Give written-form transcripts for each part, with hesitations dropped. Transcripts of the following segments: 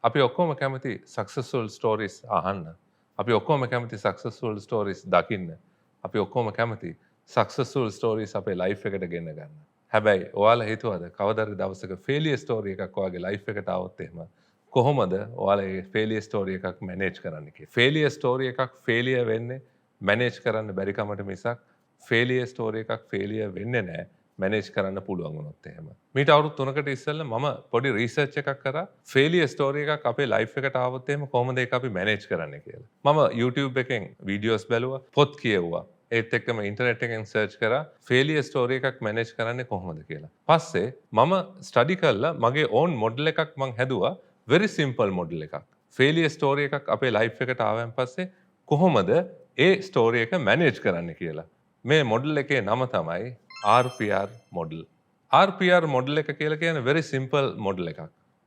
අපි ඔක්කොම කැමති සක්සස්ෆුල් ස්ටෝරීස් අහන්න. අපි ඔක්කොම කැමති සක්සස්ෆුල් ස්ටෝරීස් දකින්න. අපි ඔක්කොම කැමති සක්සස්ෆුල් ස්ටෝරීස් අපේ ලයිෆ් එකට ගෙන්න ගන්න. හැබැයි ඔයාලා හිතුවද කවදාද දවසක ෆේලියර් ස්ටෝරි එකක් ඔයාගේ ලයිෆ් එකට આવොත් එහෙම කොහොමද ඔයාලා මේ ෆේලියර් ස්ටෝරි එකක් මැනේජ් කරන්න කියලා. ෆේලියර් ස්ටෝරි එකක් ෆේලියර් වෙන්නේ මැනේජ් කරන්න බැරි කමට මිසක් ෆේලියර් ස්ටෝරි එකක් ෆේලියර් වෙන්නේ නැහැ. මැනේජ් කරන්න පුළුවන් වුණොත් එහෙම. මීට අවුරුදු 3කට ඉස්සෙල්ලා මම පොඩි රිසර්ච් එකක් කරා ෆේලියර් ස්ටෝරි එකක් අපේ ලයිෆ් එකට ආවොත් එහෙම කොහොමද ඒක අපි මැනේජ් කරන්නේ කියලා. මම YouTube එකෙන් වීඩියෝස් බැලුවා, පොත් කියවුවා. ඒත් එක්කම ඉන්ටර්නෙට් එකෙන් සර්ච් කරා ෆේලියර් ස්ටෝරි එකක් මැනේජ් කරන්නේ කොහොමද කියලා. පස්සේ මම ස්ටඩි කරලා මගේ ඕන් මොඩල් එකක් මං හැදුවා. very simple මොඩල් එකක්. ෆේලියර් ස්ටෝරි එකක් අපේ ලයිෆ් එකට ආවන් පස්සේ කොහොමද ඒ ස්ටෝරි එක මැනේජ් කරන්න කියලා. මේ මොඩල් එකේ නම තමයි RPR මොඩල්. RPR මොඩල් එක කියලා කියන්නේ very simple මොඩල් එකක්.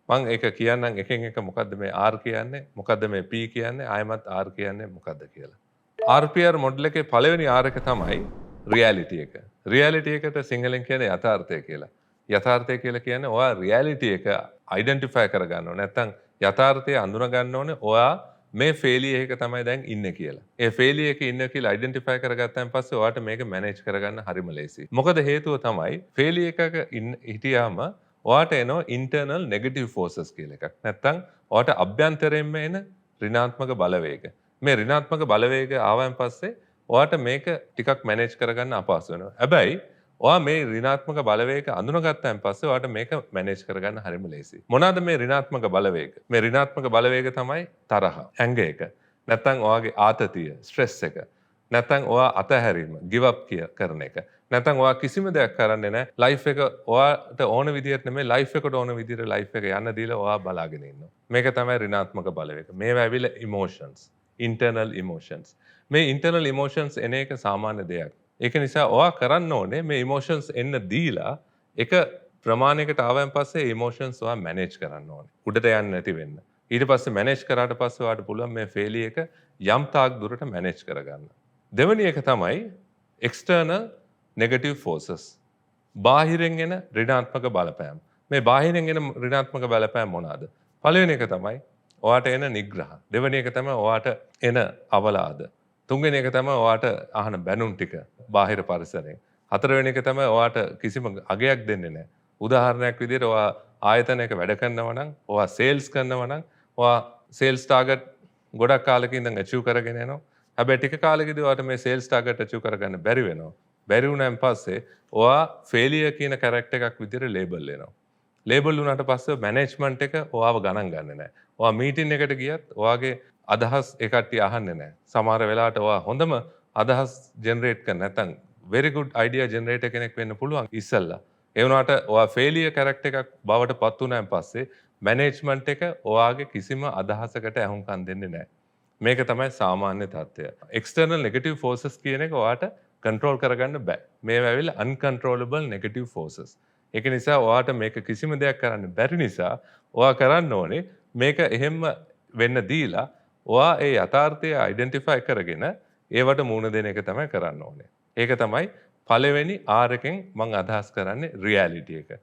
මම ඒක කියන්නම් එකෙන් එක මොකද්ද මේ R කියන්නේ, මොකද්ද මේ P කියන්නේ, ආයමත් R කියන්නේ මොකද්ද කියලා. RPR මොඩල් එකේ පළවෙනි R එක තමයි reality එක. reality එකට සිංහලෙන් කියන්නේ යථාර්ථය කියලා. යථාර්ථය කියලා කියන්නේ ඔයා reality එක identify කරගන්න ඕනේ. නැත්නම් යථාර්ථය අඳුන ගන්න ඕනේ ඔයා මේ ෆේලියර් එක තමයි දැන් ඉන්නේ කියලා. ඒ ෆේලියර් එකේ ඉන්නේ කියලා අයිඩෙන්ටිෆයි කරගත්තාන් පස්සේ ඔයාට මේක මැනේජ් කරගන්න හරිම ලේසියි. මොකද හේතුව තමයි ෆේලියර් එකක හිටියාම ඔයාට එනවා ඉන්ටර්නල් නෙගටිව් ෆෝසස් කියලා එකක්. නැත්තම් ඔයාට අභ්‍යන්තරයෙන්ම එන ඍණාත්මක බලවේග. මේ ඍණාත්මක බලවේග ආවන් පස්සේ ඔයාට මේක ටිකක් මැනේජ් කරගන්න අපහසු වෙනවා. හැබැයි ඔයා මේ ඍණාත්මක බලවේග අඳුනගත්තාන් පස්සේ ඔයාට මේක මැනේජ් කරගන්න හරිම ලේසියි. මොනවාද මේ ඍණාත්මක බලවේග? මේ ඍණාත්මක බලවේග තමයි තරහ, ඇඟ එක. නැත්නම් ඔයාගේ ආතතිය, ස්ට්‍රෙස් එක. නැත්නම් ඔයා අතහැරීම, give up කරන එක. නැත්නම් ඔයා කිසිම දෙයක් කරන්නේ නැහැ. ලයිෆ් එක ඔයාට ඕන විදිහට නෙමෙයි ලයිෆ් එකට ඕන විදිහට ලයිෆ් එක යන්න දීලා ඔයා බලාගෙන ඉන්නවා. මේක තමයි ඍණාත්මක බලවේග. මේවා ඇවිල්ලා ඉමෝෂන්ස්, ඉන්ටර්නල් ඉමෝෂන්ස්. මේ ඉන්ටර්නල් ඉමෝෂන්ස් එන එක සාමාන්‍ය දෙයක්. ඒක නිසා ඔයා කරන්න ඕනේ මේ ඉමෝෂන්ස් එන්න දීලා එක ප්‍රමාණයකට ආවන් පස්සේ ඉමෝෂන්ස් ඔයා මැනේජ් කරන්න ඕනේ. උඩට යන්නේ නැති වෙන්න. ඊට පස්සේ මැනේජ් කරාට පස්සේ ඔයාට පුළුවන් මේ ෆේලියර් එක යම් තාක් දුරට මැනේජ් කරගන්න. දෙවෙනි එක තමයි එක්ස්ටර්නල් නෙගටිව් ෆෝසස්. බාහිරින් එන ඍණාත්මක බලපෑම්. මේ බාහිරින් එන ඍණාත්මක බලපෑම් මොනවාද? පළවෙනි එක තමයි ඔයාට එන නිග්‍රහ. දෙවෙනි එක තමයි ඔයාට එන අවලාද. තුන්වෙනි එක තමයි ඔයාට අහන බැනුම් ටික බාහිර පරිසරයෙන්. හතරවෙනි එක තමයි ඔයාට කිසිම අගයක් දෙන්නේ නැහැ. උදාහරණයක් විදිහට ඔයා ආයතනයක වැඩ කරනවා නම්, ඔයා සේල්ස් කරනවා නම්, ඔයා සේල්ස් ටාගට් ගොඩක් කාලෙක ඉඳන් අචීව් කරගෙන යනවා. හැබැයි ටික කාලෙකදී ඔයාට මේ සේල්ස් ටාගට් අචීව් කරගන්න බැරි වෙනවා. බැරි වුණාන් පස්සේ ඔයා ෆේලියර් කියන කැරක්ටර් එකක් විදිහට ලේබල් වෙනවා. ලේබල් වුණාට පස්සේ මැනේජ්මන්ට් එක ඔයාව ගණන් ගන්නෙ නැහැ. ඔයා මීටින් එකට ගියත් ඔයාගේ අදහස් ඒ කට්ටිය අහන්නේ නැහැ. සමහර වෙලාවට ඔයා හොඳම අදහස් ජෙනරේට් කරන නැත්නම් very good idea generator කෙනෙක් වෙන්න පුළුවන් ඉස්සෙල්ලා. ඒ වුණාට ඔයා failure character එකක් බවට පත් වුණාන් පස්සේ මැනේජ්මන්ට් එක ඔයාගේ කිසිම අදහසකට ඇහුම්කන් දෙන්නේ නැහැ. මේක තමයි සාමාන්‍ය තත්ත්වය. external negative forces කියන එක ඔයාට control කරගන්න බෑ. මේවා ඇවිල්ලා uncontrollable negative forces. ඒක නිසා ඔයාට මේක කිසිම දෙයක් කරන්න බැරි නිසා ඔයා කරන්න ඕනේ මේක එහෙම්ම වෙන්න දීලා ඔයා ඒ යථාර්ථය අයිඩෙන්ටිෆයි කරගෙන ඒවට මුහුණ දෙන එක තමයි කරන්න ඕනේ. ඒක තමයි පළවෙනි R එකෙන් මම අදහස් කරන්නේ reality එක.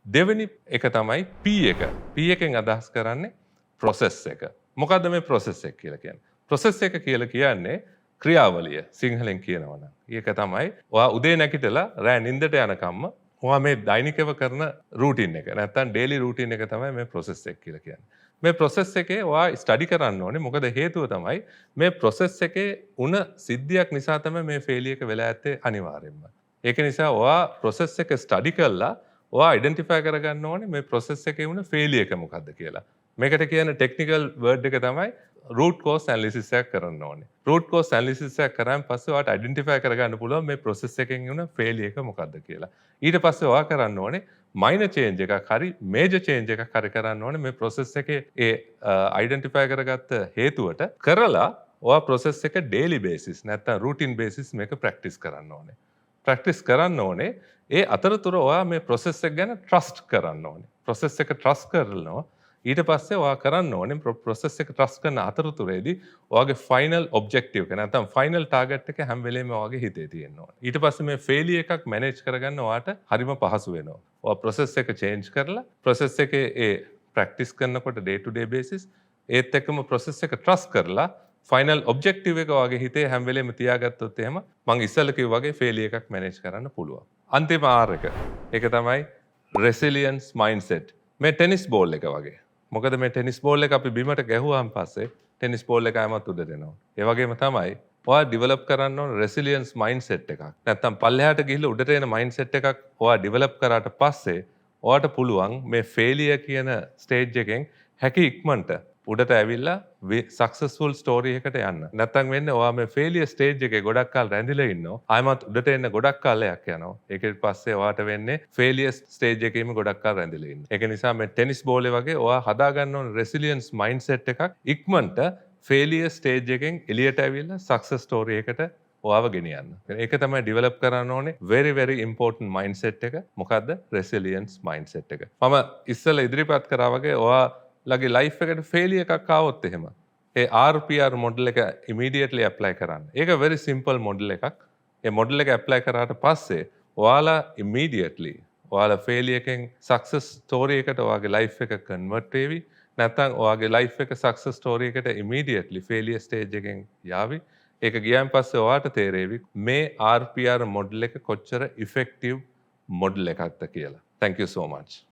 දෙවෙනි එක තමයි P එක. P එකෙන් අදහස් කරන්නේ process එක. මොකද්ද මේ process එක කියලා කියන්නේ? process එක කියලා කියන්නේ ක්‍රියාවලිය සිංහලෙන් කියනවා නම්. ඒක තමයි ඔයා උදේ නැගිටලා රෑ නිින්දට යනකම්ම ඔයා මේ දෛනිකව කරන routine එක. නැත්තම් daily routine එක තමයි මේ process එක කියලා කියන්නේ. මේ process එකේ ඔයා ස්ටඩි කරන්න ඕනේ. මොකද හේතුව තමයි මේ process එකේ උන සිද්ධියක් නිසා තමයි මේ failure එක වෙලා ඇත්තේ අනිවාර්යෙන්ම. ඒක නිසා ඔයා process එක ස්ටඩි කරලා ඔයා identify කරගන්න ඕනේ මේ process එකේ උන failure එක මොකද්ද කියලා. මේකට කියන technical word එක තමයි root cause analysis එක කරන්න ඕනේ. root cause analysis එක කරාන් පස්සේ ඔයාට identify කරගන්න පුළුවන් මේ process එකෙන් උන failure එක මොකද්ද කියලා. ඊට පස්සේ ඔයා කරන්න ඕනේ minor change එකක් හරි major change එකක් හරි කරන්න ඕනේ මේ process එකේ ඒ identify කරගත්ත හේතුවට කරලා ඔයා process එක daily basis නැත්නම් routine basis මේක practice කරන්න ඕනේ. practice කරන්න ඕනේ ඒ අතරතුර ඔයා මේ process එක ගැන trust කරන්න ඕනේ. process එක trust කරනවා ඊට පස්සේ ඔයා කරන්න ඕනේ process එක trust කරන අතරතුරේදී ඔයාගේ final objective එක නැත්නම් final target එක හැම වෙලේම ඔයාගේ හිතේ තියෙන්න ඕනේ. ඊට පස්සේ මේ failure එකක් manage කරගන්න ඔයාට හරිම පහසු වෙනවා. ඔයා process එක change කරලා process එකේ ඒ ප්‍රැක්ටිස් කරනකොට day to day basis ඒත් එක්කම process එක trust කරලා ෆයිනල් ඔබ්ජෙක්ටිව් එක වගේ හිතේ හැම වෙලේම තියාගත්තොත් එහෙම මම ඉස්සෙල්ලා කිව්වා වගේ ෆේලියර් එකක් මැනේජ් කරන්න පුළුවන්. අන්තිම R එක. ඒක තමයි resilience mindset. මේ ටෙනිස් බෝල් එක වගේ. මොකද මේ ටෙනිස් බෝල් එක අපි බිමට ගැහුවාන් පස්සේ ටෙනිස් බෝල් එක ආයමත් උඩට එනවා. ඒ වගේම තමයි ඔයා ඩිවෙලොප් කරන්න ඕන resilience mindset එකක්. නැත්තම් පල්ලෙහාට ගිහිල්ලා උඩට එන mindset එකක් ඔයා ඩිවෙලොප් කරාට පස්සේ ඔයාට පුළුවන් මේ failure කියන ස්ටේජ් එකෙන් හැකි ඉක්මනට උඩට ඇවිල්ලා සක්සස්ෆුල් ස්ටෝරි එකට යන්න. නැත්තම් වෙන්නේ ඔයා මේ failure ස්ටේජ් එකේ ගොඩක් කාල රැඳිලා ඉන්නවා. ආයමත් උඩට එන්න ගොඩක් කාලයක් යනවා. ඒකෙන් පස්සේ ඔයාට වෙන්නේ failure ස්ටේජ් එකේම ගොඩක් කාල රැඳිලා ඉන්න. ඒක නිසා මේ ටෙනිස් බෝලේ වගේ ඔයා හදා ගන්න ඕන resilience mindset එකක් ඉක්මනට failure ස්ටේජ් එකෙන් එළියට ඇවිල්ලා සක්සස් ස්ටෝරි එකට ඔයාව ගෙනියන්න. ඒක තමයි ඩිවෙලොප් කරන්න ඕනේ very important mindset එක. මොකද්ද? resilience mindset එක. මම ඉස්සෙල්ලා ඉදිරිපත් කරා වගේ ඔයා ලගේ ලයිෆ් එකට failure එකක් ආවොත් එහෙම ඒ RPR මොඩල් එක immediately apply කරන්න. ඒක very simple මොඩල් එකක්. ඒ මොඩල් එක apply කරාට පස්සේ ඔයාලා immediately ඔයාලා failure එකෙන් success story එකට ඔයාගේ life එක convert වෙවි. නැත්නම් ඔයාගේ life එක success story එකට immediately failure stage එකෙන් යාවි. ඒක ගියන් පස්සේ ඔයාට තේරෙවි මේ RPR මොඩල් එක කොච්චර effective මොඩල් එකක්ද කියලා. Thank you so much.